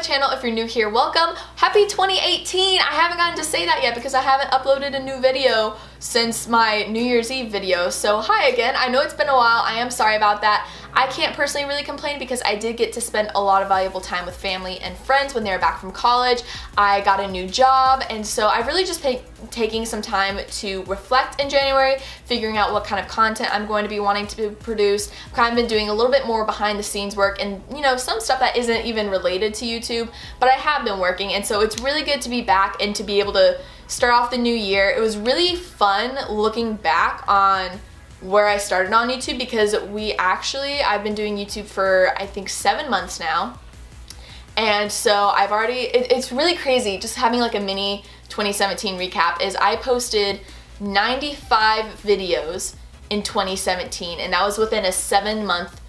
channel. If you're new here, welcome. Happy 2018. I haven't gotten to say that yet because I haven't uploaded a new video since my New Year's Eve video. So hi again. I know it's been a while. I am sorry about that. I can't personally really complain because I did get to spend a lot of valuable time with family and friends when they were back from college. I got a new job, and so I've really just been taking some time to reflect in January, figuring out what kind of content I'm going to be wanting to produce. I've kind of been doing a little bit more behind the scenes work and, you know, some stuff that isn't even related to YouTube, but I have been working, and so it's really good to be back and to be able to start off the new year. It was really fun looking back on where I started on YouTube because I've been doing YouTube for I think 7 months now, and so it's really crazy just having like a mini 2017 recap. Is I posted 95 videos in 2017, and that was within a 7-month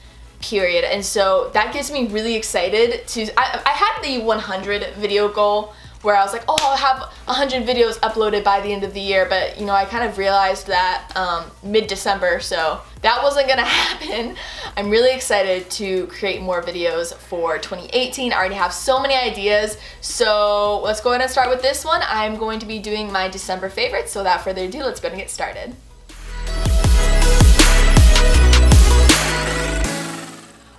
period, and so that gets me really excited to I had the 100 video goal where I was like, oh, I'll have 100 videos uploaded by the end of the year, but you know, I kind of realized that mid-December, so that wasn't gonna happen. I'm really excited to create more videos for 2018. I already have so many ideas, so let's go ahead and start with this one. I'm going to be doing my December favorites, so without further ado, let's go ahead and get started.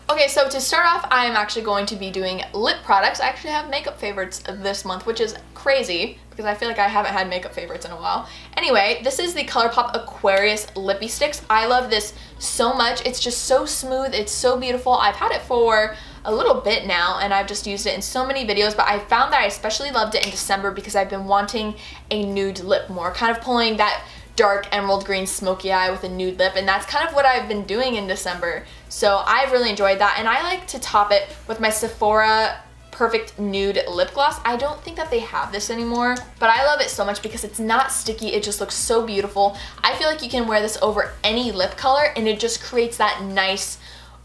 Okay, so to start off, I am actually going to be doing lip products. I actually have makeup favorites this month, which is crazy because I feel like I haven't had makeup favorites in a while. Anyway, this is the ColourPop Aquarius Lippy Sticks. I love this so much. It's just so smooth. It's so beautiful. I've had it for a little bit now, and I've just used it in so many videos, but I found that I especially loved it in December because I've been wanting a nude lip more, kind of pulling that dark emerald green smoky eye with a nude lip, and that's kind of what I've been doing in December. So I've really enjoyed that, and I like to top it with my Sephora Perfect Nude Lip Gloss. I don't think that they have this anymore, but I love it so much because it's not sticky. It just looks so beautiful. I feel like you can wear this over any lip color, and it just creates that nice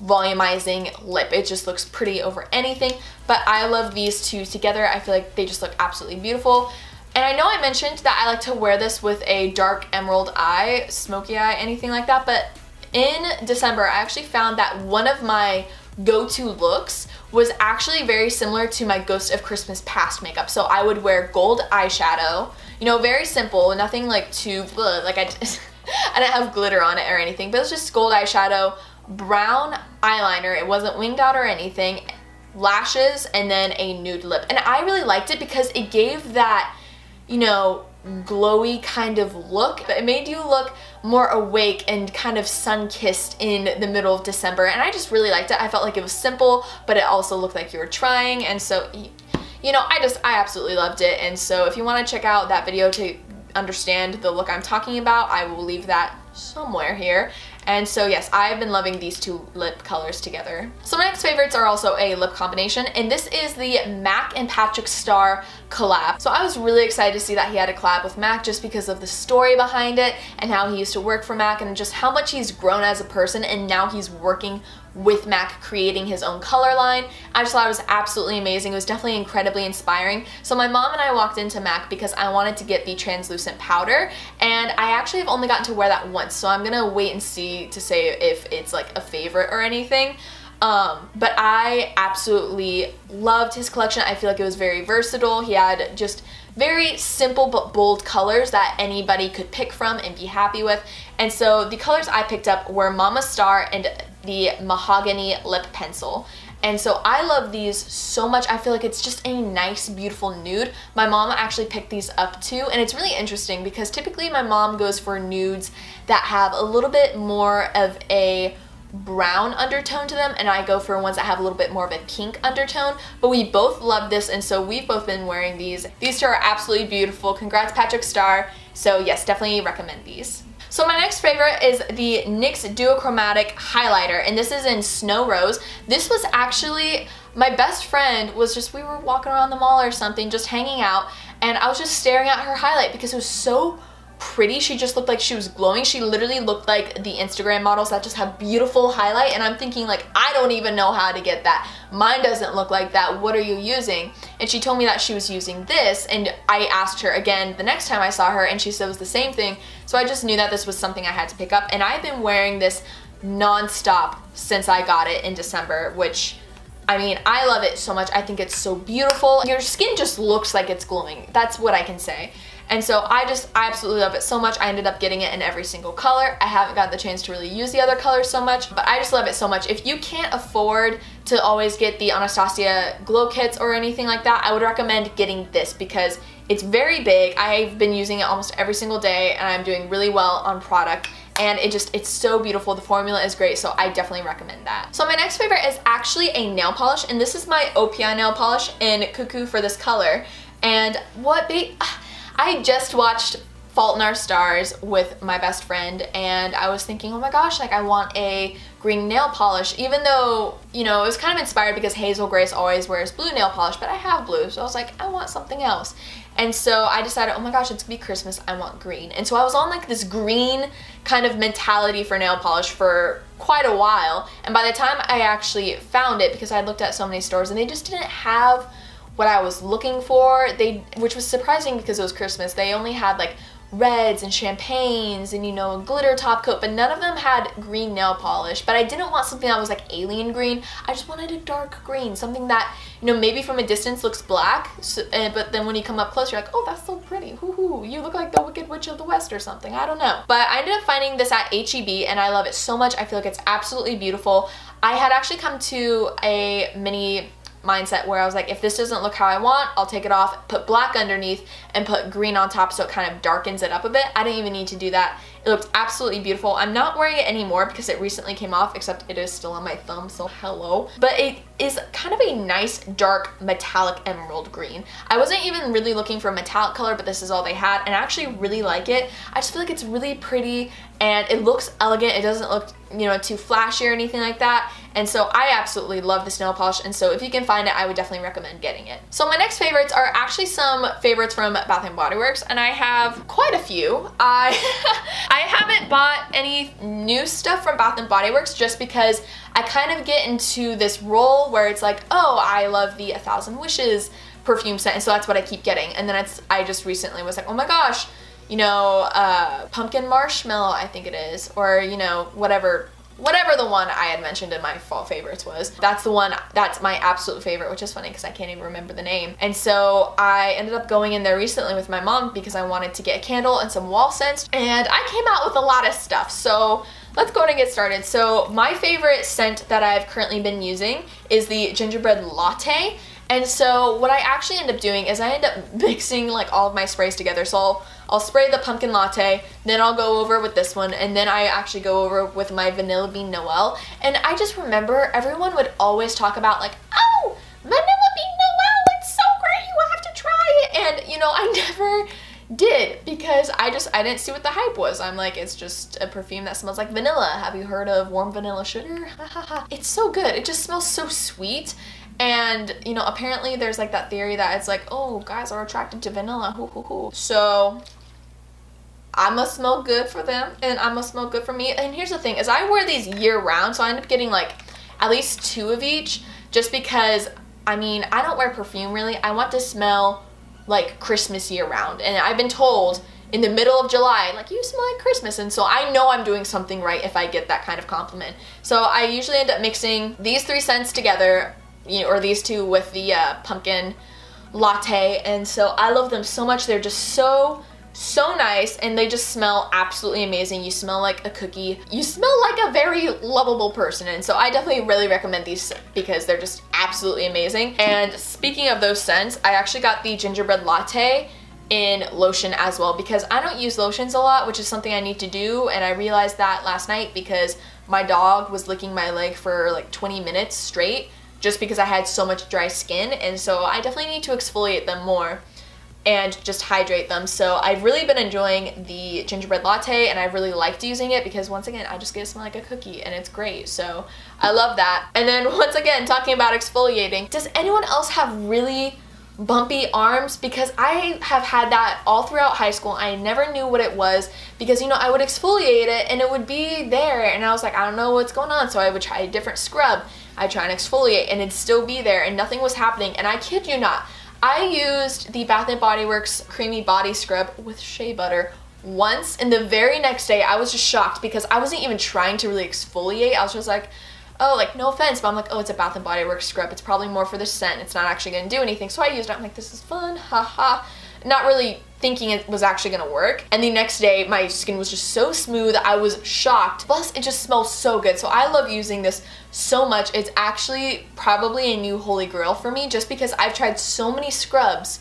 volumizing lip. It just looks pretty over anything, but I love these two together. I feel like they just look absolutely beautiful. And I know I mentioned that I like to wear this with a dark emerald eye, smoky eye, anything like that, but in December I actually found that one of my go-to looks was actually very similar to my Ghost of Christmas Past makeup. So I would wear gold eyeshadow, you know, very simple, nothing like too, like I didn't have glitter on it or anything, but it was just gold eyeshadow, brown eyeliner, it wasn't winged out or anything, lashes, and then a nude lip. And I really liked it because it gave that, you know, glowy kind of look, but it made you look more awake and kind of sun-kissed in the middle of December, and I just really liked it. I felt like it was simple, but it also looked like you were trying, and so, you know, I absolutely loved it. And so if you want to check out that video to understand the look I'm talking about, I will leave that somewhere here. And so yes, I've been loving these two lip colors together. So my next favorites are also a lip combination, and this is the MAC and Patrick Starr collab. So I was really excited to see that he had a collab with MAC just because of the story behind it and how he used to work for MAC and just how much he's grown as a person, and now he's working with MAC creating his own color line. I just thought it was absolutely amazing. It was definitely incredibly inspiring. So my mom and I walked into MAC because I wanted to get the translucent powder, and I actually have only gotten to wear that once, so I'm gonna wait and see to say if it's like a favorite or anything. But I absolutely loved his collection. I feel like it was very versatile. He had just very simple but bold colors that anybody could pick from and be happy with. And so the colors I picked up were Mama Star and the Mahogany Lip Pencil. And so I love these so much. I feel like it's just a nice, beautiful nude. My mom actually picked these up too, and it's really interesting because typically my mom goes for nudes that have a little bit more of a brown undertone to them, and I go for ones that have a little bit more of a pink undertone, but we both love this, and so we've both been wearing these. These two are absolutely beautiful. Congrats, Patrick Starr. So yes, definitely recommend these. So my next favorite is the NYX Duochromatic Highlighter, and this is in Snow Rose. This was actually, my best friend we were walking around the mall or something, just hanging out, and I was just staring at her highlight because it was so pretty. She just looked like she was glowing. She literally looked like the Instagram models that just have beautiful highlight, and I'm thinking like, I don't even know how to get that. Mine doesn't look like that. What are you using? And she told me that she was using this, and I asked her again the next time I saw her, and she said it was the same thing. So I just knew that this was something I had to pick up, and I've been wearing this non-stop since I got it in December, which I mean, I love it so much. I think it's so beautiful. Your skin just looks like it's glowing. That's what I can say. And so I absolutely love it so much. I ended up getting it in every single color. I haven't gotten the chance to really use the other colors so much, but I just love it so much. If you can't afford to always get the Anastasia glow kits or anything like that, I would recommend getting this because it's very big. I've been using it almost every single day and I'm doing really well on product. And it's so beautiful. The formula is great, so I definitely recommend that. So my next favorite is actually a nail polish, and this is my OPI nail polish in Cuckoo for this color. And I just watched Fault in Our Stars with my best friend, and I was thinking, oh my gosh, like I want a green nail polish, even though, you know, it was kind of inspired because Hazel Grace always wears blue nail polish, but I have blue, so I was like, I want something else. And so I decided, oh my gosh, it's gonna be Christmas, I want green. And so I was on like this green kind of mentality for nail polish for quite a while, and by the time I actually found it, because I looked at so many stores and they just didn't have what I was looking for, which was surprising because it was Christmas. They only had like reds and champagnes and, you know, a glitter top coat, but none of them had green nail polish. But I didn't want something that was like alien green. I just wanted a dark green, something that, you know, maybe from a distance looks black, but then when you come up close, you're like, oh, that's so pretty. Hoo-hoo, you look like the Wicked Witch of the West or something. I don't know. But I ended up finding this at H-E-B and I love it so much. I feel like it's absolutely beautiful. I had actually come to a mini mindset where I was like, if this doesn't look how I want, I'll take it off, put black underneath, and put green on top so it kind of darkens it up a bit. I didn't even need to do that. It looked absolutely beautiful. I'm not wearing it anymore because it recently came off, except it is still on my thumb, so hello. But it is kind of a nice dark metallic emerald green. I wasn't even really looking for a metallic color, but this is all they had, and I actually really like it. I just feel like it's really pretty and it looks elegant. It doesn't look, you know, too flashy or anything like that. And so I absolutely love this nail polish, and so if you can find it, I would definitely recommend getting it. So my next favorites are actually some favorites from Bath & Body Works, and I have quite a few. I haven't bought any new stuff from Bath & Body Works just because I kind of get into this role where it's like, oh, I love the 1,000 Wishes perfume scent, and so that's what I keep getting. And then I just recently was like, oh my gosh, you know, pumpkin marshmallow, I think it is, or, you know, whatever the one I had mentioned in my fall favorites was. That's the one, that's my absolute favorite, which is funny because I can't even remember the name. And so I ended up going in there recently with my mom because I wanted to get a candle and some wall scents, and I came out with a lot of stuff. So let's go ahead and get started. So my favorite scent that I've currently been using is the gingerbread latte. And so what I actually end up doing is I end up mixing like all of my sprays together. So I'll spray the pumpkin latte, then I'll go over with this one, and then I actually go over with my vanilla bean Noel. And I just remember everyone would always talk about like, oh, vanilla bean Noel, it's so great, you have to try it. And you know, I never did because I didn't see what the hype was. I'm like, it's just a perfume that smells like vanilla. Have you heard of warm vanilla sugar? It's so good. It just smells so sweet. And, you know, apparently there's like that theory that it's like, oh, guys are attracted to vanilla, hoo hoo hoo. So I must smell good for them and I must smell good for me. And here's the thing is I wear these year round, so I end up getting like at least 2 of each just because, I mean, I don't wear perfume really. I want to smell like Christmas year round. And I've been told in the middle of July, like, you smell like Christmas, and so I know I'm doing something right if I get that kind of compliment. So I usually end up mixing these 3 scents together, you know, or these 2 with the pumpkin latte, and so I love them so much. They're just so nice, and they just smell absolutely amazing. You smell like a cookie. You smell like a very lovable person, and so I definitely really recommend these because they're just absolutely amazing. And speaking of those scents, I actually got the gingerbread latte in lotion as well because I don't use lotions a lot, which is something I need to do, and I realized that last night because my dog was licking my leg for like 20 minutes straight just because I had so much dry skin, and so I definitely need to exfoliate them more and just hydrate them. So I've really been enjoying the gingerbread latte, and I really liked using it because once again I just get to smell like a cookie and it's great, so I love that. And then once again, talking about exfoliating, does anyone else have really bumpy arms? Because I have had that all throughout high school. I never knew what it was because, you know, I would exfoliate it and it would be there, and I was like, I don't know what's going on, so I would try a different scrub. I'd try and exfoliate and it'd still be there and nothing was happening. And I kid you not, I used the Bath & Body Works Creamy Body Scrub with shea butter once, and the very next day I was just shocked because I wasn't even trying to really exfoliate. I was just like, oh, like, no offense, but I'm like, oh, it's a Bath & Body Works scrub. It's probably more for the scent. It's not actually going to do anything. So I used it. I'm like, this is fun. Haha. Not really thinking it was actually gonna work. And the next day, my skin was just so smooth. I was shocked. Plus, it just smells so good. So I love using this so much. It's actually probably a new holy grail for me, just because I've tried so many scrubs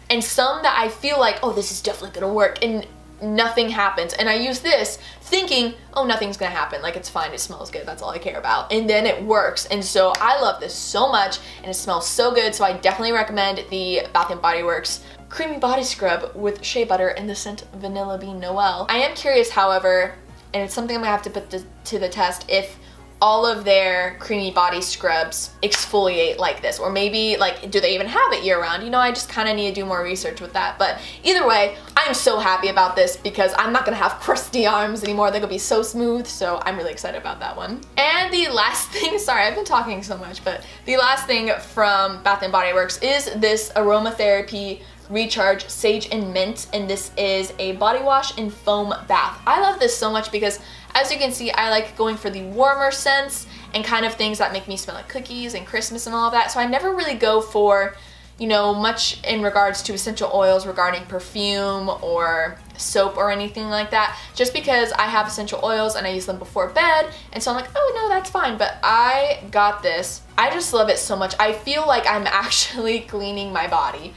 and some that I feel like, oh, this is definitely gonna work, and nothing happens. And I use this thinking, oh, nothing's gonna happen. Like, it's fine, it smells good, that's all I care about. And then it works. And so I love this so much, and it smells so good. So I definitely recommend the Bath & Body Works Creamy Body Scrub with shea butter in the scent Vanilla Bean Noel. I am curious, however, and it's something I'm gonna have to put to the test, if all of their creamy body scrubs exfoliate like this, or maybe, like, do they even have it year-round? You know, I just kind of need to do more research with that. But either way, I'm so happy about this because I'm not gonna have crusty arms anymore. They're gonna be so smooth, so I'm really excited about that one. And the last thing, sorry, I've been talking so much, but the last thing from Bath & Body Works is this Aromatherapy Recharge Sage and Mint, and this is a body wash and foam bath. I love this so much because, as you can see, I like going for the warmer scents and kind of things that make me smell like cookies and Christmas and all of that. So I never really go for, you know, much in regards to essential oils regarding perfume or soap or anything like that, just because I have essential oils and I use them before bed. And so I'm like, oh no, that's fine. But I got this. I just love it so much. I feel like I'm actually cleaning my body.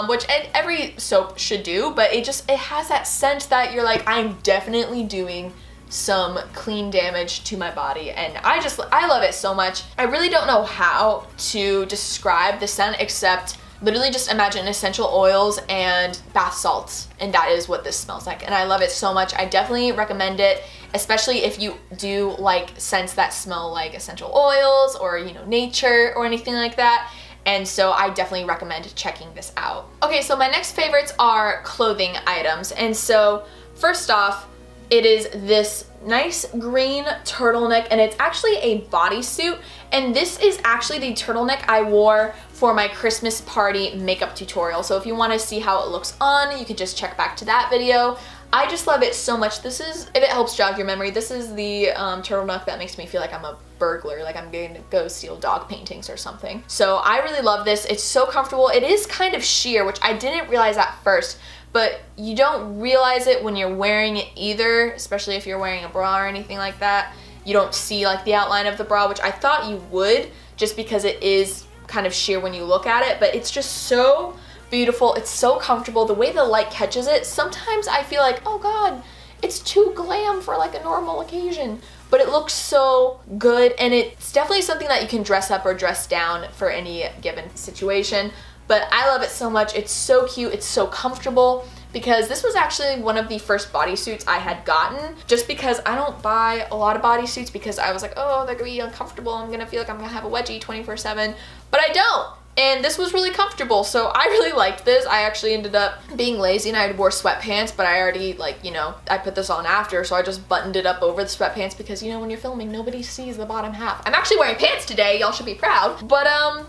Which every soap should do, but it has that scent that you're like, I'm definitely doing some clean damage to my body, and I love it so much. I really don't know how to describe the scent except literally just imagine essential oils and bath salts, and that is what this smells like, and I love it so much. I definitely recommend it, especially if you do like scents that smell like essential oils or, you know, nature or anything like that. And so I definitely recommend checking this out. Okay, so my next favorites are clothing items. And so first off, it is this nice green turtleneck, and it's actually a bodysuit. And this is actually the turtleneck I wore for my Christmas party makeup tutorial. So if you want to see how it looks on, you can just check back to that video. I just love it so much. This is, if it helps jog your memory, this is the turtleneck that makes me feel like I'm a burglar, like I'm going to go steal dog paintings or something. So I really love this. It's so comfortable. It is kind of sheer, which I didn't realize at first, but you don't realize it when you're wearing it either, especially if you're wearing a bra or anything like that. You don't see like the outline of the bra, which I thought you would, just because it is kind of sheer when you look at it, but it's just so beautiful. It's so comfortable. The way the light catches it, sometimes I feel like, oh god, it's too glam for like a normal occasion, but it looks so good, and it's definitely something that you can dress up or dress down for any given situation. But I love it so much. It's so cute. It's so comfortable, because this was actually one of the first bodysuits I had gotten, just because I don't buy a lot of bodysuits because I was like, oh, they're gonna be uncomfortable. I'm gonna feel like I'm gonna have a wedgie 24/7, but I don't. And this was really comfortable, so I really liked this. I actually ended up being lazy and I wore sweatpants, but I already, like, you know, I put this on after, so I just buttoned it up over the sweatpants because, you know, when you're filming, nobody sees the bottom half. I'm actually wearing pants today, y'all should be proud. But,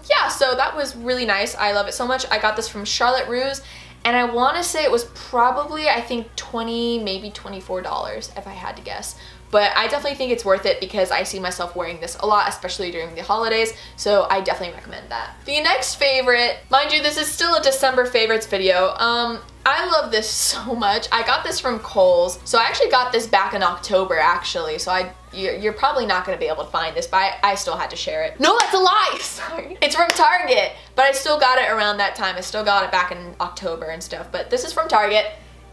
yeah, so that was really nice. I love it so much. I got this from Charlotte Russe, and I want to say it was probably, I think, $20, maybe $24 if I had to guess. But I definitely think it's worth it because I see myself wearing this a lot, especially during the holidays, so I definitely recommend that. The next favorite, mind you, this is still a December favorites video. I love this so much. I got this from Kohl's. So I actually got this back in October, actually, so you're probably not gonna be able to find this, but I still had to share it. No, that's a lie, sorry. It's from Target, but I still got it around that time. I still got it back in October and stuff, but this is from Target.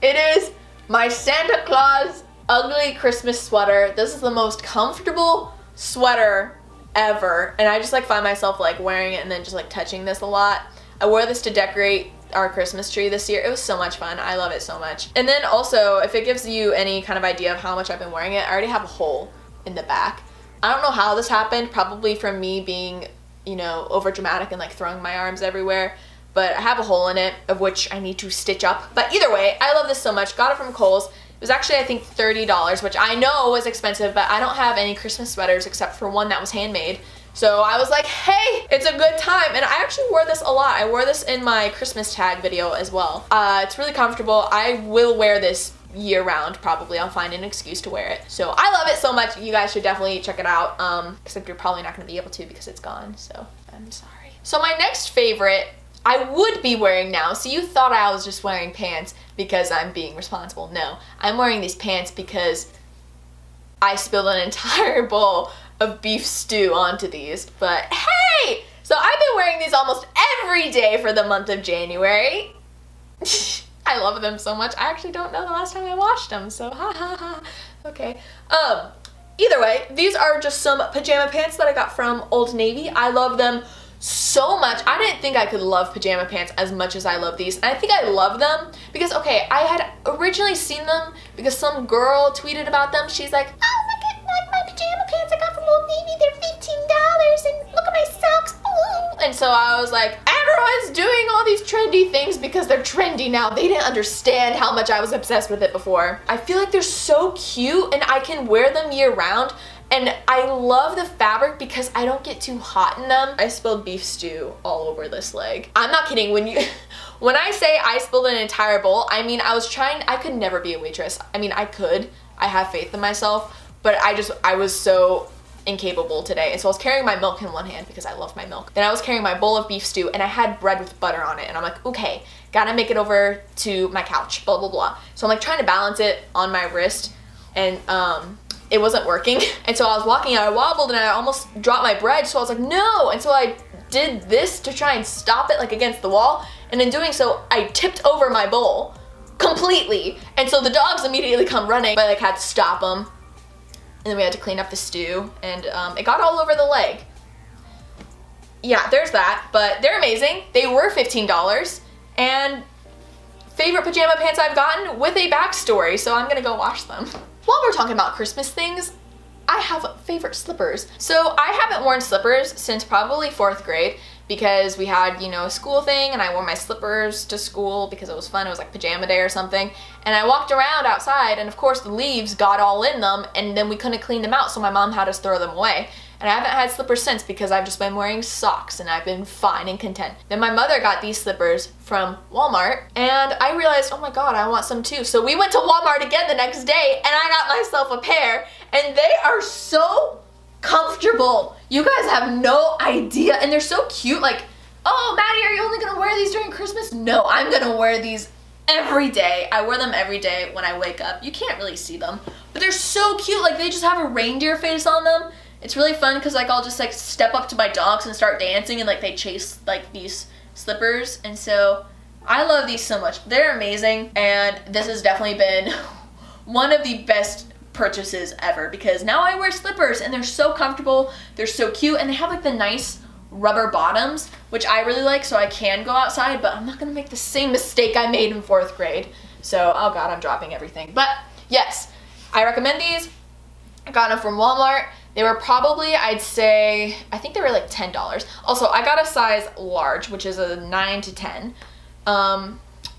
It is my Santa Claus ugly Christmas sweater. This is the most comfortable sweater ever, and I just like find myself like wearing it and then just like touching this a lot. I wore this to decorate our Christmas tree this year. It was so much fun. I love it so much. And then also, if it gives you any kind of idea of how much I've been wearing it, I already have a hole in the back. I don't know how this happened, probably from me being, you know, over dramatic and like throwing my arms everywhere, but I have a hole in it of which I need to stitch up. But either way, I love this so much. Got it from Kohl's. It was actually, I think, $30, which I know was expensive, but I don't have any Christmas sweaters except for one that was handmade. So I was like, hey, it's a good time. And I actually wore this a lot. I wore this in my Christmas tag video as well. It's really comfortable. I will wear this year round probably. I'll find an excuse to wear it. So I love it so much. You guys should definitely check it out. Except you're probably not going to be able to because it's gone. So I'm sorry. So my next favorite I would be wearing now. So you thought I was just wearing pants because I'm being responsible. No, I'm wearing these pants because I spilled an entire bowl of beef stew onto these, but hey! So I've been wearing these almost every day for the month of January. I love them so much. I actually don't know the last time I washed them, so ha ha ha. Okay. Either way, these are just some pajama pants that I got from Old Navy. I love them so much. I didn't think I could love pajama pants as much as I love these. And I think I love them because, okay, I had originally seen them because some girl tweeted about them. She's like, oh, look at my pajama pants I got from Old Navy. They're $15 and look at my socks. Ooh. And so I was like, everyone's doing all these trendy things because they're trendy now. They didn't understand how much I was obsessed with it before. I feel like they're so cute and I can wear them year round. And I love the fabric because I don't get too hot in them. I spilled beef stew all over this leg. I'm not kidding. When I say I spilled an entire bowl, I mean I could never be a waitress. I mean I could. I have faith in myself, but I was so incapable today. And so I was carrying my milk in one hand because I love my milk. Then I was carrying my bowl of beef stew and I had bread with butter on it. And I'm like, okay, gotta make it over to my couch, blah, blah, blah. So I'm like trying to balance it on my wrist and it wasn't working. And so I was walking and I wobbled and I almost dropped my bread. So I was like, no. And so I did this to try and stop it like against the wall. And in doing so, I tipped over my bowl completely. And so the dogs immediately come running, but I like had to stop them. And then we had to clean up the stew and it got all over the leg. Yeah, there's that, but they're amazing. They were $15 and favorite pajama pants I've gotten with a backstory. So I'm gonna go wash them. While we're talking about Christmas things, I have favorite slippers. So I haven't worn slippers since probably 4th grade because we had, you know, a school thing and I wore my slippers to school because it was fun. It was like pajama day or something. And I walked around outside and of course the leaves got all in them and then we couldn't clean them out, so my mom had us throw them away. And I haven't had slippers since because I've just been wearing socks and I've been fine and content. Then my mother got these slippers from Walmart and I realized, oh my god, I want some too. So we went to Walmart again the next day and I got myself a pair and they are so comfortable. You guys have no idea. And they're so cute. Like, oh, Maddie, are you only gonna wear these during Christmas? No, I'm gonna wear these every day. I wear them every day when I wake up. You can't really see them, but they're so cute. Like they just have a reindeer face on them. It's really fun because like I'll just like step up to my dogs and start dancing and like they chase like these slippers, and so I love these so much. They're amazing and this has definitely been one of the best purchases ever because now I wear slippers and they're so comfortable, they're so cute, and they have like the nice rubber bottoms, which I really like, so I can go outside, but I'm not gonna make the same mistake I made in 4th grade. So, oh god, I'm dropping everything. But yes, I recommend these. I got them from Walmart. They were probably, I'd say, I think they were like $10. Also, I got a size large, which is a 9 to 10.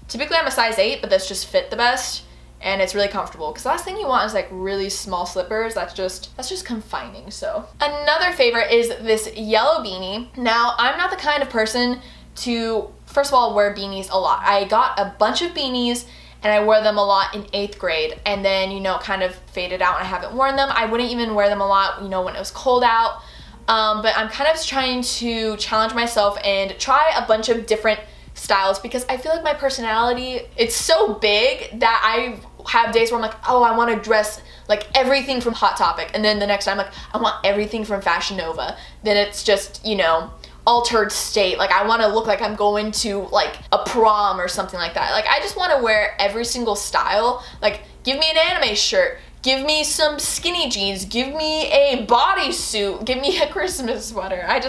Typically I'm a size 8, but this just fit the best. And it's really comfortable because the last thing you want is like really small slippers. That's just confining. So another favorite is this yellow beanie. Now I'm not the kind of person to, first of all, wear beanies a lot. I got a bunch of beanies and I wore them a lot in 8th grade and then, you know, kind of faded out and I haven't worn them. I wouldn't even wear them a lot, you know, when it was cold out. But I'm kind of trying to challenge myself and try a bunch of different styles because I feel like my personality, it's so big that I have days where I'm like, oh, I want to dress like everything from Hot Topic, and then the next time I'm like, I want everything from Fashion Nova. Then it's just, you know, altered state. Like I want to look like I'm going to like a prom or something like that. Like I just want to wear every single style. Like give me an anime shirt, give me some skinny jeans, give me a bodysuit, give me a Christmas sweater. I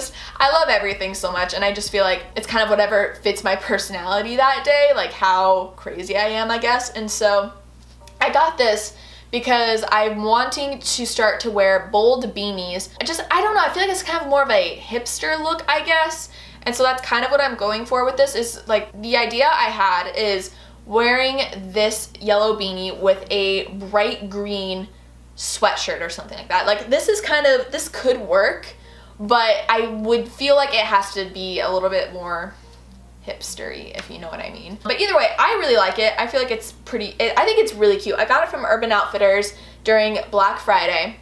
love everything so much, and I just feel like it's kind of whatever fits my personality that day, like how crazy I am, I guess. And so I got this because I'm wanting to start to wear bold beanies. I don't know, I feel like it's kind of more of a hipster look, I guess. And so that's kind of what I'm going for with this. Is like the idea I had is wearing this yellow beanie with a bright green sweatshirt or something like that. Like this could work, but I would feel like it has to be a little bit more hipstery, if you know what I mean. But either way, I really like it. I feel like it's pretty, I think it's really cute. I got it from Urban Outfitters during Black Friday,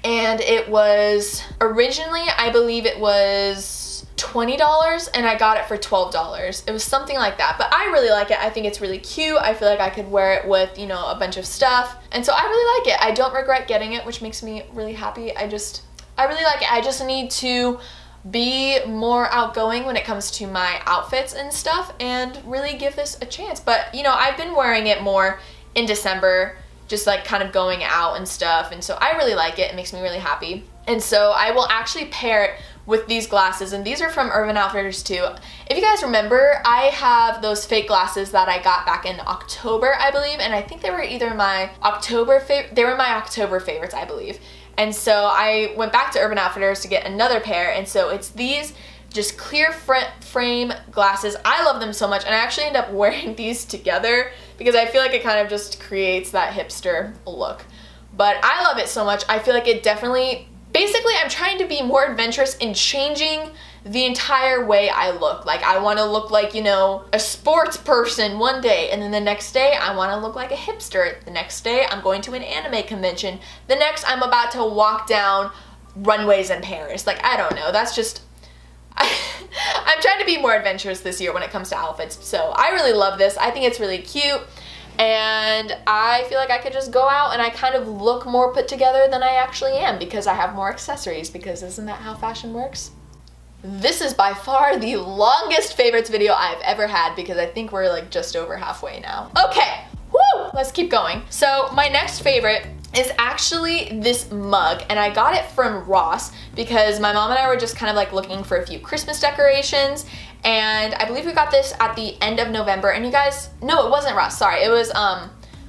and it was originally, I believe it was $20 and I got it for $12. It was something like that, but I really like it. I think it's really cute. I feel like I could wear it with, you know, a bunch of stuff, and so I really like it. I don't regret getting it, which makes me really happy. I really like it. I just need to be more outgoing when it comes to my outfits and stuff and really give this a chance. But, you know, I've been wearing it more in December, just like kind of going out and stuff, and so I really like it. It makes me really happy. And so I will actually pair it with these glasses, and these are from Urban Outfitters too. If you guys remember, I have those fake glasses that I got back in October, I believe, and I think they were either my October favorites, I believe. And so I went back to Urban Outfitters to get another pair, and so it's these just clear frame glasses. I love them so much, and I actually end up wearing these together because I feel like it kind of just creates that hipster look. But I love it so much. I feel like it definitely, basically I'm trying to be more adventurous in changing the entire way I look. Like, I want to look like, you know, a sports person one day, and then the next day I want to look like a hipster. The next day I'm going to an anime convention. The next I'm about to walk down runways in Paris. Like, I don't know. That's just, I'm trying to be more adventurous this year when it comes to outfits. So I really love this. I think it's really cute, and I feel like I could just go out and I kind of look more put together than I actually am because I have more accessories, because isn't that how fashion works? This is by far the longest favorites video I've ever had because I think we're like just over halfway now. Okay, woo, let's keep going. So my next favorite is actually this mug, and I got it from Ross because my mom and I were just kind of like looking for a few Christmas decorations, and I believe we got this at the end of November. And you guys, no, it wasn't Ross, sorry, it was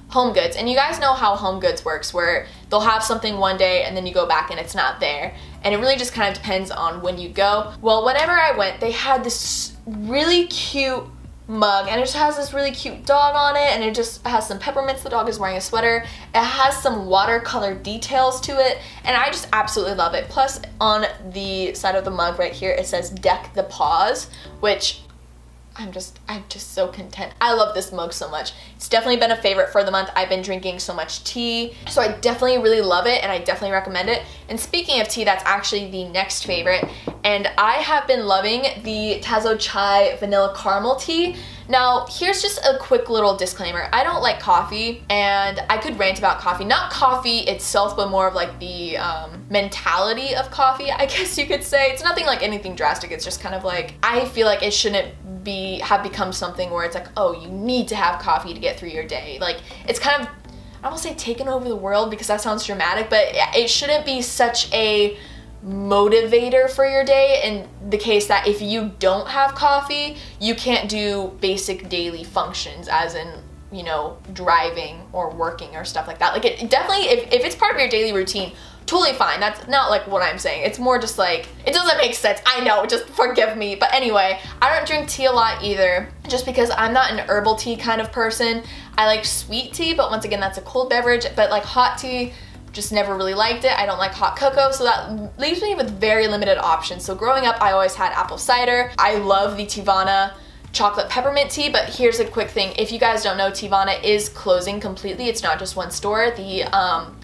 Home Goods. And you guys know how Home Goods works, where they'll have something one day and then you go back and it's not there, and it really just kind of depends on when you go. Well, whenever I went, they had this really cute mug, and it just has this really cute dog on it, and it just has some peppermints. The dog is wearing a sweater. It has some watercolor details to it, and I just absolutely love it. Plus, on the side of the mug right here, it says "Deck the Paws," which I'm just so content. I love this mug so much. It's definitely been a favorite for the month. I've been drinking so much tea, so I definitely really love it, and I definitely recommend it. And speaking of tea, that's actually the next favorite, and I have been loving the Tazo Chai Vanilla Caramel Tea. Now, here's just a quick little disclaimer. I don't like coffee, and I could rant about coffee. Not coffee itself, but more of like the mentality of coffee, I guess you could say. It's nothing like anything drastic. It's just kind of like, I feel like it shouldn't have become something where it's like, oh, you need to have coffee to get through your day. Like, it's kind of, I don't want to say taken over the world because that sounds dramatic, but it shouldn't be such a motivator for your day, in the case that if you don't have coffee, you can't do basic daily functions, as in, you know, driving or working or stuff like that. Like, it definitely, if it's part of your daily routine, totally fine. That's not like what I'm saying. It's more just like, it doesn't make sense. I know, just forgive me. But anyway, I don't drink tea a lot either, just because I'm not an herbal tea kind of person. I like sweet tea, but once again, that's a cold beverage. But like hot tea, just never really liked it. I don't like hot cocoa, so that leaves me with very limited options. So growing up, I always had apple cider. I love the Teavana chocolate peppermint tea, but here's a quick thing. If you guys don't know, Teavana is closing completely. It's not just one store. The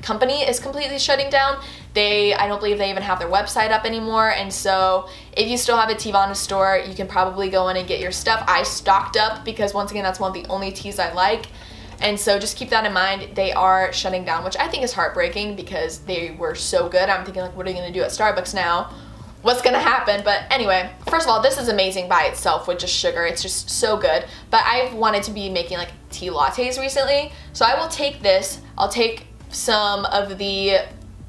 company is completely shutting down. I don't believe they even have their website up anymore, and so if you still have a Teavana store, you can probably go in and get your stuff. I stocked up because, once again, that's one of the only teas I like. And so just keep that in mind. They are shutting down, which I think is heartbreaking because they were so good. I'm thinking, like, what are you gonna do at Starbucks now? What's gonna happen? But anyway, first of all, this is amazing by itself with just sugar. It's just so good. But I've wanted to be making like tea lattes recently. So I will take this, I'll take some of the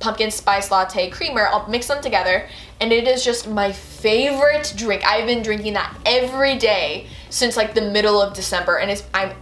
pumpkin spice latte creamer, I'll mix them together, and it is just my favorite drink. I've been drinking that every day since like the middle of December, and I'm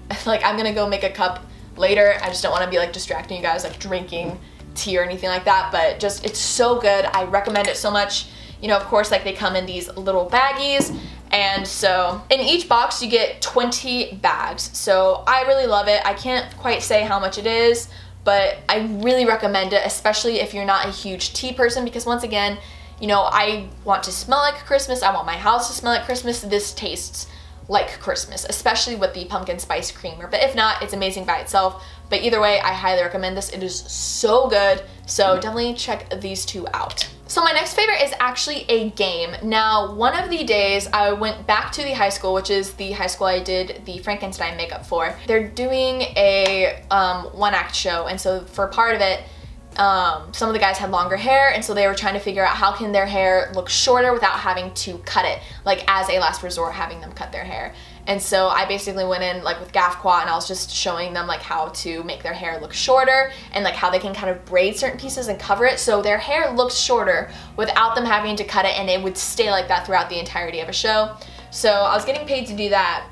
gonna go make a cup later. I just don't want to be like distracting you guys like drinking tea or anything like that, but just, it's so good. I recommend it so much. You know, of course, like they come in these little baggies, and so in each box you get 20 bags. So I really love it. I can't quite say how much it is, but I really recommend it, especially if you're not a huge tea person, because once again, you know, I want to smell like Christmas, I want my house to smell like Christmas, this tastes like Christmas, especially with the pumpkin spice creamer. But if not, it's amazing by itself. But either way, I highly recommend this. It is so good. So definitely check these two out. So my next favorite is actually a game. Now, one of the days I went back to the high school, which is the high school I did the Frankenstein makeup for. They're doing a one-act show, and so for part of it, some of the guys had longer hair, and so they were trying to figure out how can their hair look shorter without having to cut it, like as a last resort, having them cut their hair. And so I basically went in like with Gafqua, and I was just showing them like how to make their hair look shorter and like how they can kind of braid certain pieces and cover it so their hair looks shorter without them having to cut it, and it would stay like that throughout the entirety of a show. So I was getting paid to do that.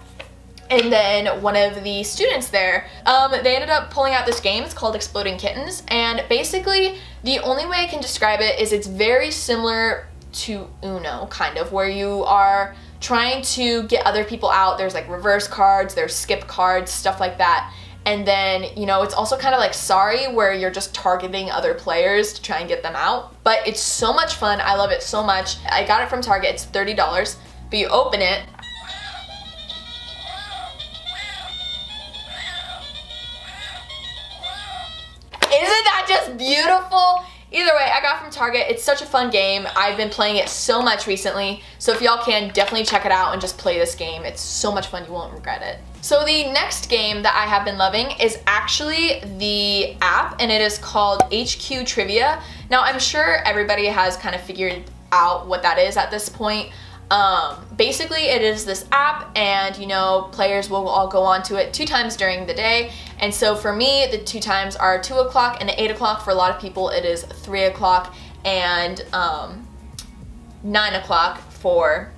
And then one of the students there, they ended up pulling out this game. It's called Exploding Kittens. And basically, the only way I can describe it is it's very similar to Uno, kind of, where you are trying to get other people out. There's like reverse cards, there's skip cards, stuff like that. And then, you know, it's also kind of like Sorry, where you're just targeting other players to try and get them out. But it's so much fun. I love it so much. I got it from Target. It's $30. But you open it. Isn't that just beautiful? Either way, I got it from Target. It's such a fun game. I've been playing it so much recently. So if y'all can, definitely check it out and just play this game. It's so much fun, you won't regret it. So the next game that I have been loving is actually the app, and it is called HQ Trivia. Now, I'm sure everybody has kind of figured out what that is at this point. Basically, it is this app, and you know, players will all go onto it 2 times during the day. And so for me, the 2 times are 2 o'clock and 8 o'clock. For a lot of people, it is 3 o'clock and 9 o'clock for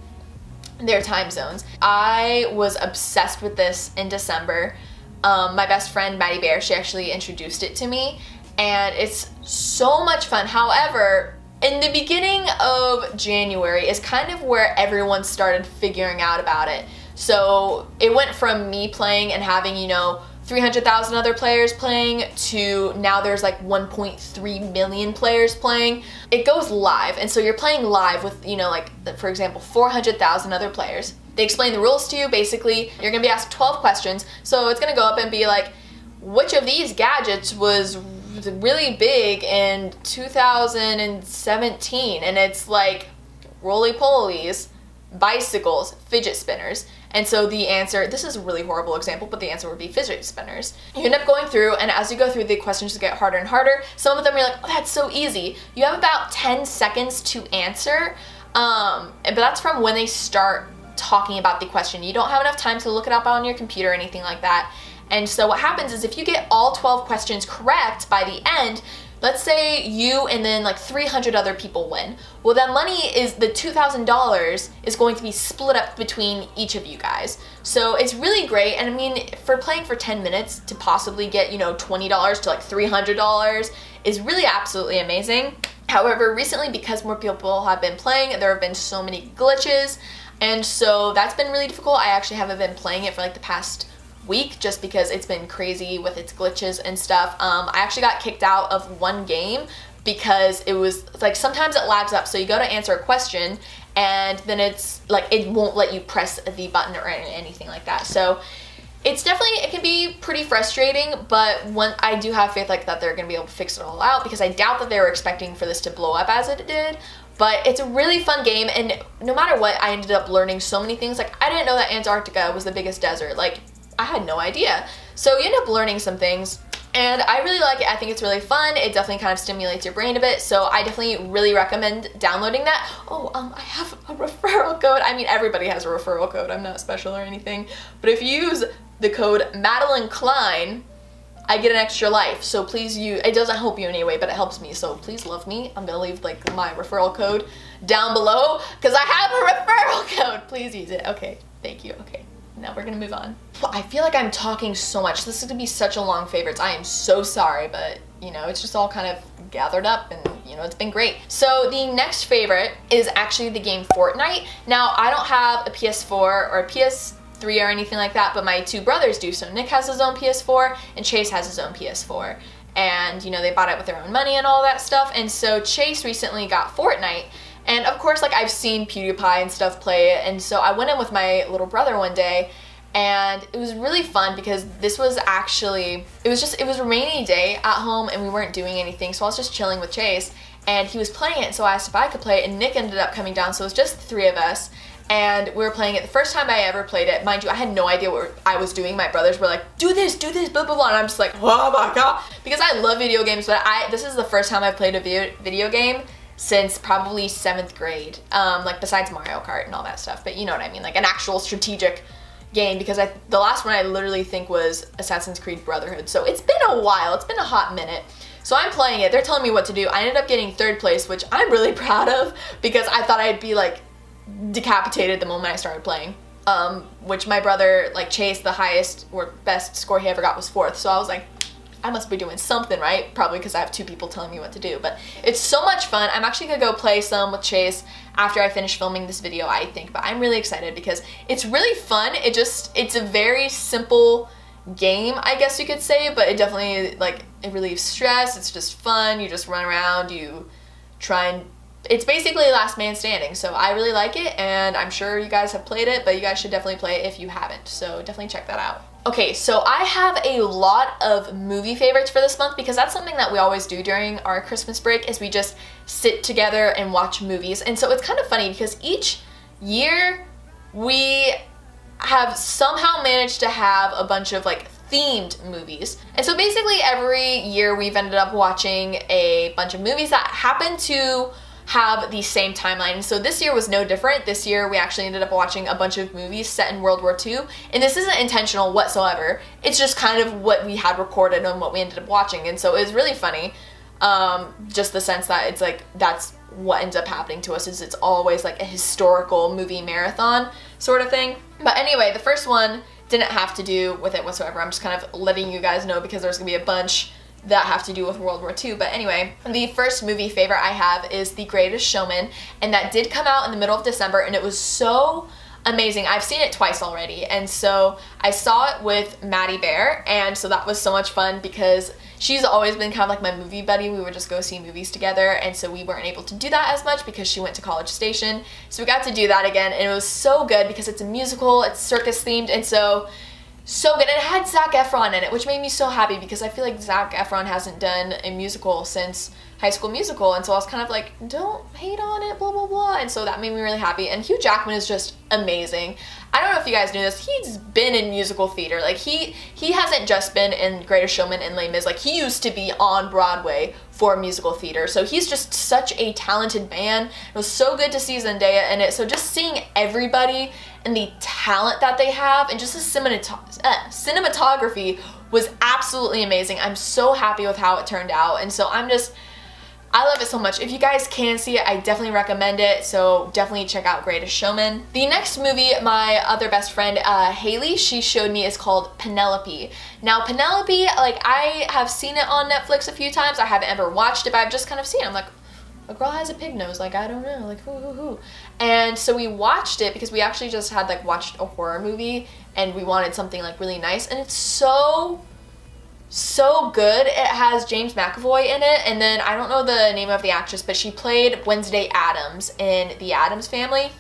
their time zones. I was obsessed with this in December. My best friend, Maddie Bear, she actually introduced it to me, and it's so much fun. However, in the beginning of January is kind of where everyone started figuring out about it. So it went from me playing and having, you know, 300,000 other players playing to now there's like 1.3 million players playing. It goes live, and so you're playing live with, you know, like, for example, 400,000 other players. They explain the rules to you. Basically, you're gonna be asked 12 questions. So it's gonna go up and be like, which of these gadgets was really big in 2017? And it's like roly-polies, bicycles, fidget spinners. And so the answer, this is a really horrible example, but the answer would be fidget spinners. You end up going through, and as you go through, the questions get harder and harder. Some of them you're like, oh, that's so easy. You have about 10 seconds to answer, but that's from when they start talking about the question. You don't have enough time to look it up on your computer or anything like that. And so what happens is if you get all 12 questions correct by the end, let's say you and then like 300 other people win. Well, that money is, the $2,000 is going to be split up between each of you guys. So it's really great. And I mean, for playing for 10 minutes to possibly get, you know, $20 to like $300 is really absolutely amazing. However, recently, because more people have been playing, there have been so many glitches. And so that's been really difficult. I actually haven't been playing it for like the past week just because it's been crazy with its glitches and stuff. I actually got kicked out of one game because it was like, sometimes it lags up. So you go to answer a question and then it's like, it won't let you press the button or anything like that. So it's definitely, it can be pretty frustrating, but when I do have faith like that they're gonna be able to fix it all out, because I doubt that they were expecting for this to blow up as it did. But it's a really fun game, and no matter what, I ended up learning so many things. Like, I didn't know that Antarctica was the biggest desert. Like, I had no idea. So you end up learning some things, and I really like it. I think it's really fun. It definitely kind of stimulates your brain a bit, so I definitely really recommend downloading that. Oh, I have a referral code. I mean, everybody has a referral code. I'm not special or anything. But if you use the code Madalyn Cline, I get an extra life. So please use, it doesn't help you anyway, but it helps me. So please love me. I'm gonna leave like my referral code down below because I have a referral code. Please use it. Okay, thank you. Okay. Now we're gonna move on. Well, I feel like I'm talking so much. This is gonna be such a long favorites. I am so sorry, but you know, it's just all kind of gathered up and you know, it's been great. So the next favorite is actually the game Fortnite. Now, I don't have a PS4 or a PS3 or anything like that, but my 2 brothers do. So Nick has his own PS4 and Chase has his own PS4. And you know, they bought it with their own money and all that stuff. And so Chase recently got Fortnite. And of course, like, I've seen PewDiePie and stuff play it, and so I went in with my little brother one day, and it was really fun because this was actually, it was a rainy day at home and we weren't doing anything, so I was just chilling with Chase, and he was playing it, so I asked if I could play it, and Nick ended up coming down, so it was just the three of us, and we were playing it. The first time I ever played it, mind you, I had no idea what I was doing. My brothers were like, do this, blah, blah, blah, and I'm just like, oh my god, because I love video games, but this is the first time I've played a video game since probably 7th grade, like, besides Mario Kart and all that stuff, but you know what I mean, like an actual strategic game, because the last one I literally think was Assassin's Creed Brotherhood, so it's been a while, it's been a hot minute. So I'm playing it, they're telling me what to do. I ended up getting 3rd place, which I'm really proud of, because I thought I'd be like decapitated the moment I started playing. Which my brother, like Chase, the highest or best score he ever got was 4th, so I was like, I must be doing something right, probably because I have 2 people telling me what to do, but it's so much fun. I'm actually gonna go play some with Chase after I finish filming this video, I think, but I'm really excited because it's really fun. It's a very simple game, I guess you could say, but it definitely, like, it relieves stress. It's just fun. You just run around, you try and, it's basically last man standing, so I really like it, and I'm sure you guys have played it, but you guys should definitely play it if you haven't, so definitely check that out. Okay, so I have a lot of movie favorites for this month, because that's something that we always do during our Christmas break, is we just sit together and watch movies. And so it's kind of funny because each year we have somehow managed to have a bunch of like themed movies. And so basically every year we've ended up watching a bunch of movies that happen to have the same timeline. And so this year was no different. This year we actually ended up watching a bunch of movies set in World War II, and this isn't intentional whatsoever. It's just kind of what we had recorded and what we ended up watching, and so it was really funny. Just the sense that it's like that's what ends up happening to us, is it's always like a historical movie marathon sort of thing. But anyway, the first one didn't have to do with it whatsoever. I'm just kind of letting you guys know because there's gonna be a bunch that have to do with World War II. But anyway, the first movie favorite I have is The Greatest Showman, and that did come out in the middle of December, and it was so amazing. I've seen it twice already, and so I saw it with Maddie Bear, and so that was so much fun because she's always been kind of like my movie buddy. We would just go see movies together, and so we weren't able to do that as much because she went to College Station, so we got to do that again, and it was so good because it's a musical, it's circus themed, and so good. And it had Zac Efron in it, which made me so happy because I feel like Zac Efron hasn't done a musical since High School Musical, and so I was kind of like, don't hate on it, blah blah blah, and so that made me really happy. And Hugh Jackman is just amazing. I don't know if you guys knew this, he's been in musical theater. Like he hasn't just been in Greatest Showman and Les Mis, like he used to be on Broadway for musical theater, so he's just such a talented man. It was so good to see Zendaya in it, so just seeing everybody and the talent that they have, and just the cinematography was absolutely amazing. I'm so happy with how it turned out, and so I love it so much. If you guys can see it, I definitely recommend it, so definitely check out Greatest Showman. The next movie my other best friend, Haley, she showed me is called Penelope. Now Penelope, like I have seen it on Netflix a few times. I haven't ever watched it, but I've just kind of seen it. I'm like, a girl has a pig nose, like I don't know, like who. And so we watched it because we actually just had like watched a horror movie and we wanted something like really nice, and it's so good. It has James McAvoy in it, and then I don't know the name of the actress, but she played Wednesday Addams in The Addams Family,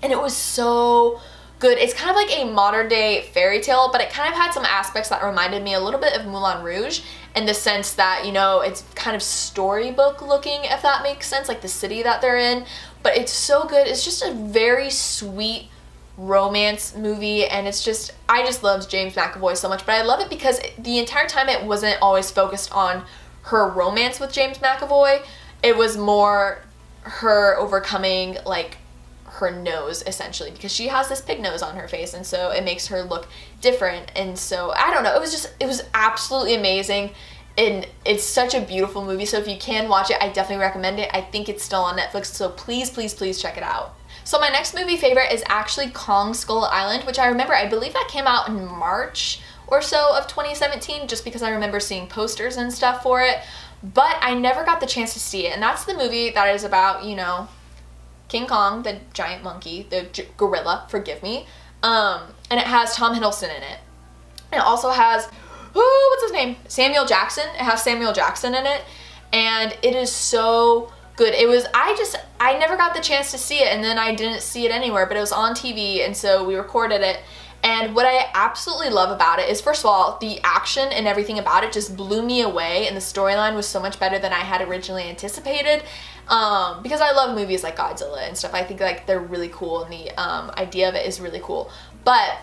and it was so good. It's kind of like a modern day fairy tale, but it kind of had some aspects that reminded me a little bit of Moulin Rouge in the sense that, you know, it's kind of storybook looking, if that makes sense, like the city that they're in, but it's so good. It's just a very sweet romance movie, and it's just, I just love James McAvoy so much, but I love it because the entire time it wasn't always focused on her romance with James McAvoy. It was more her overcoming like her nose, essentially, because she has this pig nose on her face, and so it makes her look different. And so I don't know, it was absolutely amazing, and it's such a beautiful movie. So if you can watch it, I definitely recommend it. I think it's still on Netflix, so please check it out. So my next movie favorite is actually Kong Skull Island, which I believe that came out in March or so of 2017, just because I remember seeing posters and stuff for it, but I never got the chance to see it. And that's the movie that is about, you know, King Kong, the giant monkey, the gorilla, forgive me, and it has Tom Hiddleston in it. It also has, what's his name? Samuel Jackson. It has Samuel Jackson in it, and it is so good. It was, I never got the chance to see it, and then I didn't see it anywhere, but it was on TV, and so we recorded it. And what I absolutely love about it is, first of all, the action and everything about it just blew me away, and the storyline was so much better than I had originally anticipated. Because I love movies like Godzilla and stuff. I think like they're really cool, and the idea of it is really cool. But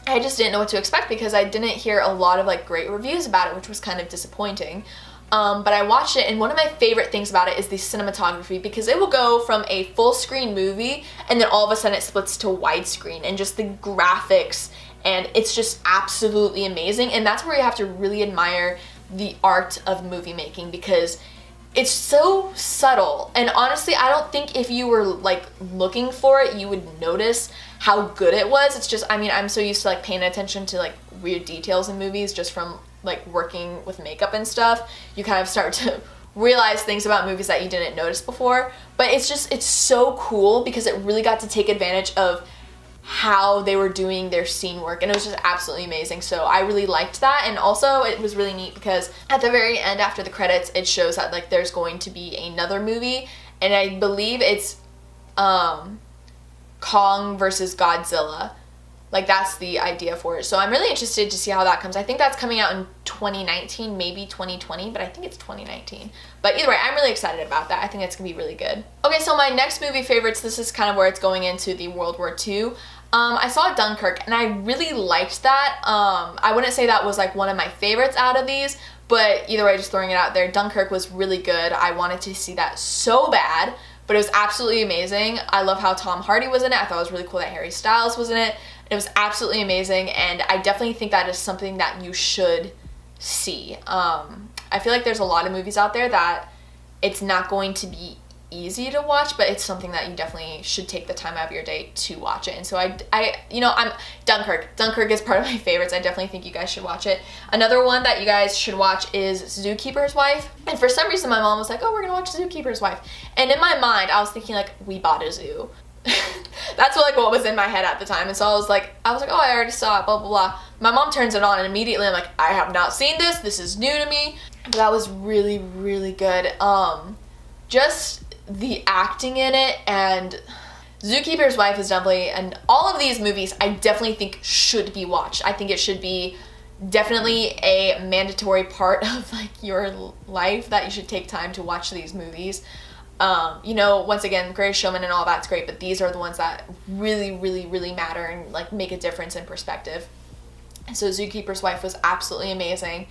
I just didn't know what to expect because I didn't hear a lot of like great reviews about it, which was kind of disappointing. But I watched it, and one of my favorite things about it is the cinematography, because it will go from a full screen movie and then all of a sudden it splits to widescreen, and just the graphics, and it's just absolutely amazing. And that's where you have to really admire the art of movie making, because it's so subtle, and honestly I don't think if you were like looking for it you would notice how good it was. It's just, I mean, I'm so used to like paying attention to like weird details in movies just from like working with makeup and stuff. You kind of start to realize things about movies that you didn't notice before. But it's just, it's so cool because it really got to take advantage of how they were doing their scene work, and it was just absolutely amazing. So I really liked that. And also it was really neat because at the very end, after the credits, it shows that like there's going to be another movie, and I believe it's Kong versus Godzilla. Like that's the idea for it. So I'm really interested to see how that comes. I think that's coming out in 2019, maybe 2020, but I think it's 2019. But either way, I'm really excited about that. I think it's gonna be really good. Okay, so my next movie favorites, this is kind of where it's going into the World War II. I saw Dunkirk, and I really liked that. I wouldn't say that was like one of my favorites out of these, but either way, just throwing it out there, Dunkirk was really good. I wanted to see that so bad, but it was absolutely amazing. I love how Tom Hardy was in it. I thought it was really cool that Harry Styles was in it. It was absolutely amazing, and I definitely think that is something that you should see. I feel like there's a lot of movies out there that it's not going to be easy to watch, but it's something that you definitely should take the time out of your day to watch it. And so I'm Dunkirk is part of my favorites. I definitely think you guys should watch it. Another one that you guys should watch is Zookeeper's Wife. And for some reason my mom was like, oh, we're gonna watch Zookeeper's Wife. And in my mind I was thinking like, we bought a zoo. That's what was in my head at the time. And so I was like, oh, I already saw it, blah, blah, blah. My mom turns it on, and immediately I'm like, I have not seen this. This is new to me. But that was really, really good. Just the acting in it, and Zookeeper's Wife is definitely, and all of these movies I definitely think should be watched. I think it should be definitely a mandatory part of like your life, that you should take time to watch these movies. Once again, Greatest Showman and all that's great, but these are the ones that really, really, really matter and like make a difference in perspective. And so Zookeeper's Wife was absolutely amazing.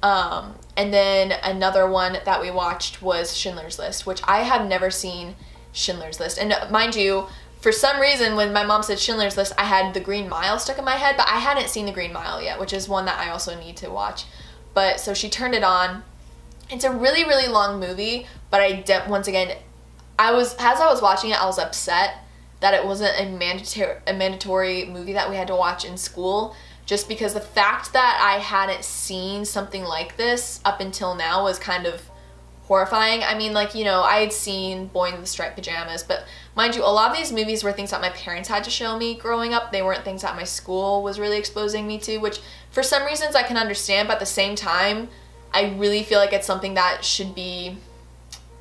And then another one that we watched was Schindler's List, which I have never seen Schindler's List. And mind you, for some reason, when my mom said Schindler's List, I had The Green Mile stuck in my head, but I hadn't seen The Green Mile yet, which is one that I also need to watch. But so she turned it on. It's a really, really long movie, but once again, as I was watching it, I was upset that it wasn't a mandatory movie that we had to watch in school, just because the fact that I hadn't seen something like this up until now was kind of horrifying. I mean, like, I had seen Boy in the Striped Pajamas, but mind you, a lot of these movies were things that my parents had to show me growing up. They weren't things that my school was really exposing me to, which for some reasons I can understand, but at the same time, I really feel like it's something that should be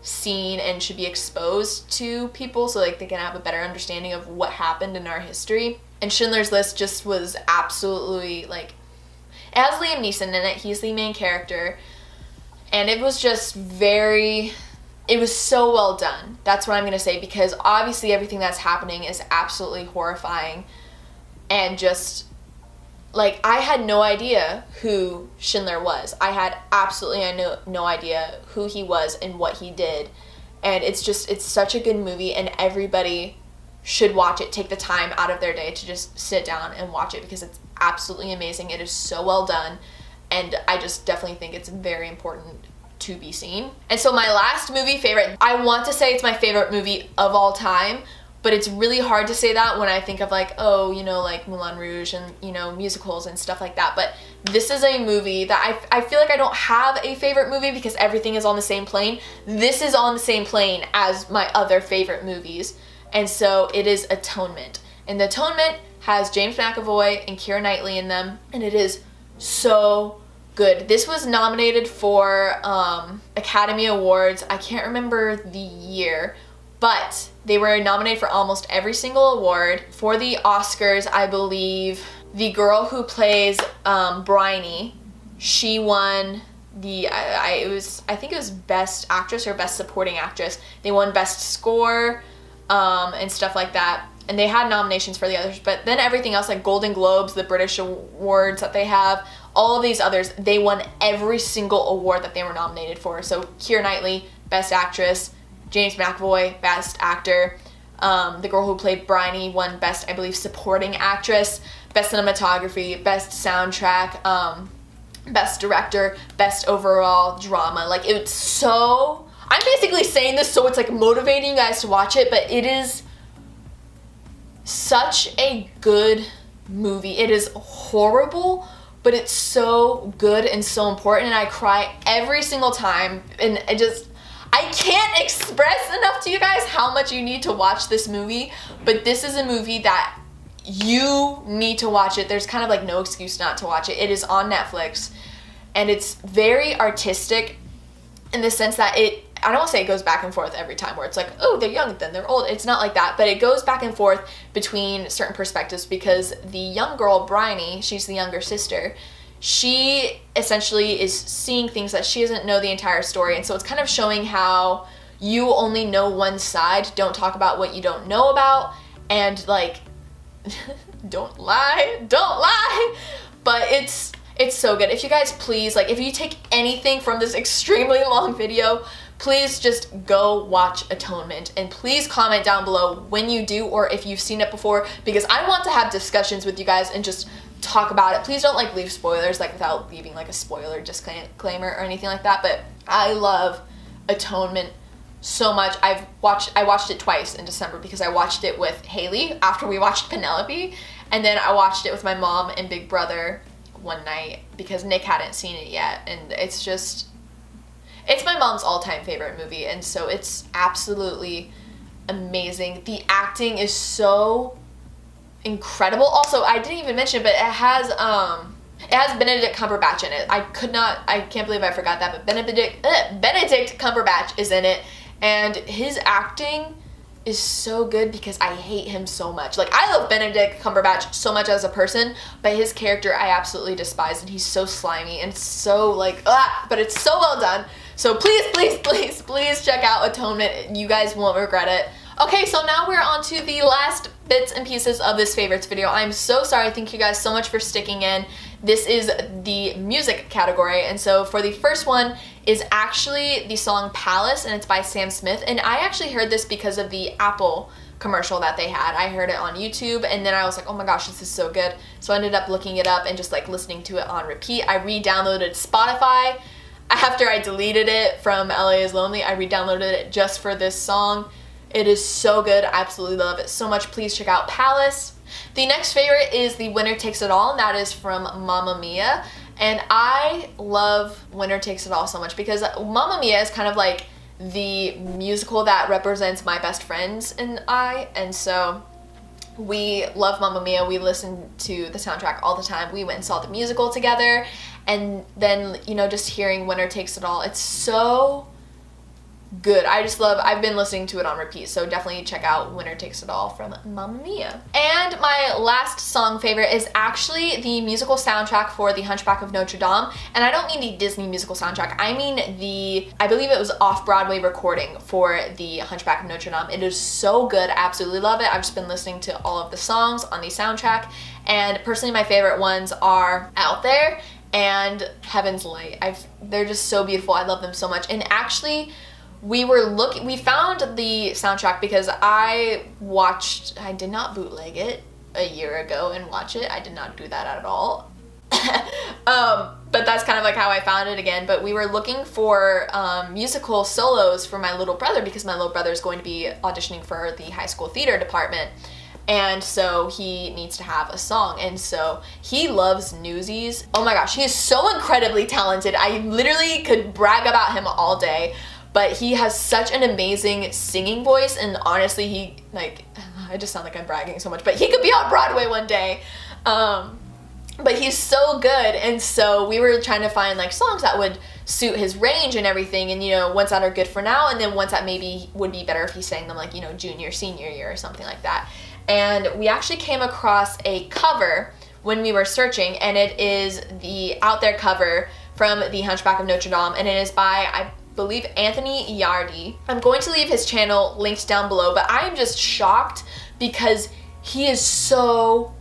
seen and should be exposed to people so like they can have a better understanding of what happened in our history. And Schindler's List just was absolutely like, it has Liam Neeson in it. He's the main character, and it was just it was so well done. That's what I'm gonna say, because obviously everything that's happening is absolutely horrifying, and just like, I had no idea who Schindler was. I had absolutely no idea who he was and what he did. And it's such a good movie, and everybody should watch it. Take the time out of their day to just sit down and watch it, because it's absolutely amazing. It is so well done, and I just definitely think it's very important to be seen. And so my last movie favorite, I want to say it's my favorite movie of all time, but it's really hard to say that when I think of like, like Moulin Rouge and, musicals and stuff like that. But this is a movie that I feel like I don't have a favorite movie because everything is on the same plane. This is on the same plane as my other favorite movies. And so it is Atonement. And The Atonement has James McAvoy and Keira Knightley in them. And it is so good. This was nominated for Academy Awards. I can't remember the year, but they were nominated for almost every single award. For the Oscars, I believe the girl who plays Bryony, she won the, I think it was Best Actress or Best Supporting Actress. They won Best Score and stuff like that. And they had nominations for the others, but then everything else, like Golden Globes, the British awards that they have, all of these others, they won every single award that they were nominated for. So Keira Knightley, Best Actress, James McAvoy, Best Actor, the girl who played Bryony won Best, I believe, Supporting Actress, Best Cinematography, Best Soundtrack, Best Director, Best Overall Drama. Like, it's so, I'm basically saying this so it's like motivating you guys to watch it, but it is such a good movie. It is horrible, but it's so good and so important, and I cry every single time, and I can't express enough to you guys how much you need to watch this movie, but this is a movie that you need to watch it. There's kind of like no excuse not to watch it. It is on Netflix, and it's very artistic in the sense that I don't want to say it goes back and forth every time where it's like, oh, they're young, then they're old. It's not like that, but it goes back and forth between certain perspectives because the young girl, Bryony, she's the younger sister, she essentially is seeing things that she doesn't know the entire story, and so it's kind of showing how you only know one side. Don't talk about what you don't know about, and like, don't lie, but it's so good. If you guys please, like, if you take anything from this extremely long video, please just go watch Atonement, and please comment down below when you do or if you've seen it before, because I want to have discussions with you guys and just talk about it. Please don't like leave spoilers, like without leaving like a spoiler disclaimer or anything like that, but I love Atonement so much. I watched it twice in December because I watched it with Haley after we watched Penelope, and then I watched it with my mom and big brother one night because Nick hadn't seen it yet, and it's my mom's all-time favorite movie, and so it's absolutely amazing. The acting is so incredible. Also, I didn't even mention it, but it has Benedict Cumberbatch in it. I can't believe I forgot that, but Benedict Cumberbatch is in it, and his acting is so good because I hate him so much. Like, I love Benedict Cumberbatch so much as a person, but his character I absolutely despise, and he's so slimy and so like, but it's so well done. So please check out Atonement. You guys won't regret it. Okay, so now we're on to the last bits and pieces of this favorites video. I'm so sorry. Thank you guys so much for sticking in. This is the music category, and so for the first one is actually the song Palace, and it's by Sam Smith, and I actually heard this because of the Apple commercial that they had. I heard it on YouTube, and then I was like, oh my gosh, this is so good. So I ended up looking it up and just like listening to it on repeat. I re-downloaded Spotify. After I deleted it from LA is Lonely, I re-downloaded it just for this song. It is so good. I absolutely love it so much. Please check out Palace. The next favorite is The Winner Takes It All, and that is from Mamma Mia. And I love Winner Takes It All so much because Mamma Mia is kind of like the musical that represents my best friends and I, and so we love Mamma Mia. We listen to the soundtrack all the time. We went and saw the musical together, and then, you know, just hearing Winner Takes It All, it's so good. I've been listening to it on repeat, so definitely check out Winner Takes It All from Mamma Mia. And my last song favorite is actually the musical soundtrack for The Hunchback of Notre Dame, and I don't mean the Disney musical soundtrack, I mean I believe it was off-Broadway recording for The Hunchback of Notre Dame. It is so good. I absolutely love it. I've just been listening to all of the songs on the soundtrack, and personally my favorite ones are Out There and Heaven's Light. They're just so beautiful. I love them so much. And actually, we found the soundtrack because I did not bootleg it a year ago and watch it. I did not do that at all. But that's kind of like how I found it again. But we were looking for musical solos for my little brother because my little brother is going to be auditioning for the high school theater department. And so he needs to have a song, and so he loves Newsies. Oh my gosh, he is so incredibly talented. I literally could brag about him all day, but he has such an amazing singing voice, and honestly, I just sound like I'm bragging so much, but he could be on Broadway one day. But he's so good, and so we were trying to find like songs that would suit his range and everything, and you know, ones that are good for now, and then ones that maybe would be better if he sang them like, you know, junior, senior year or something like that. And we actually came across a cover when we were searching, and it is the Out There cover from the Hunchback of Notre Dame, and it is by, I believe, Anthony Ieradi. I'm going to leave his channel linked down below, but I am just shocked because he is so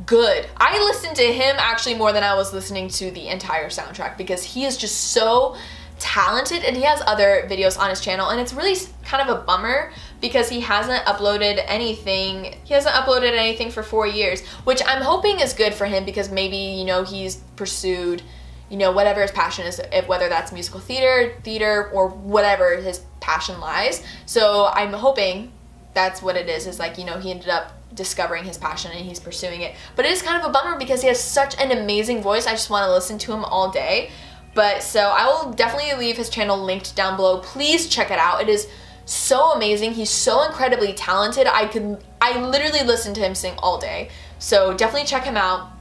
good. I listened to him actually more than I was listening to the entire soundtrack because he is just so talented, and he has other videos on his channel, and it's really kind of a bummer because he hasn't uploaded anything. He hasn't uploaded anything for 4 years, which I'm hoping is good for him because maybe, you know, he's pursued, you know, whatever his passion is, whether that's musical theater, or whatever his passion lies. So I'm hoping that's what it is like, you know, he ended up discovering his passion and he's pursuing it. But it is kind of a bummer because he has such an amazing voice. I just want to listen to him all day. But so I will definitely leave his channel linked down below. Please check it out. It is so amazing. He's so incredibly talented. I literally listen to him sing all day. So definitely check him out.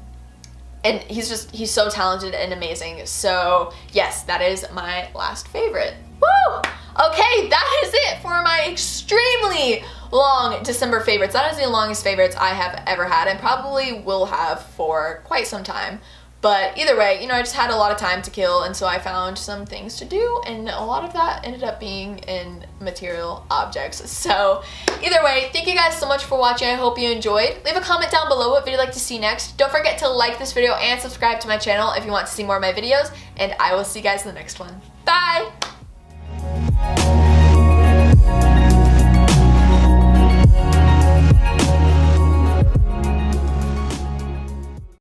And he's so talented and amazing. So yes, that is my last favorite. Woo! Okay, that is it for my extremely long December favorites. That is the longest favorites I have ever had and probably will have for quite some time. But either way, you know, I just had a lot of time to kill, and so I found some things to do, and a lot of that ended up being in material objects. So either way, thank you guys so much for watching. I hope you enjoyed. Leave a comment down below what video you'd like to see next. Don't forget to like this video and subscribe to my channel if you want to see more of my videos, and I will see you guys in the next one. Bye!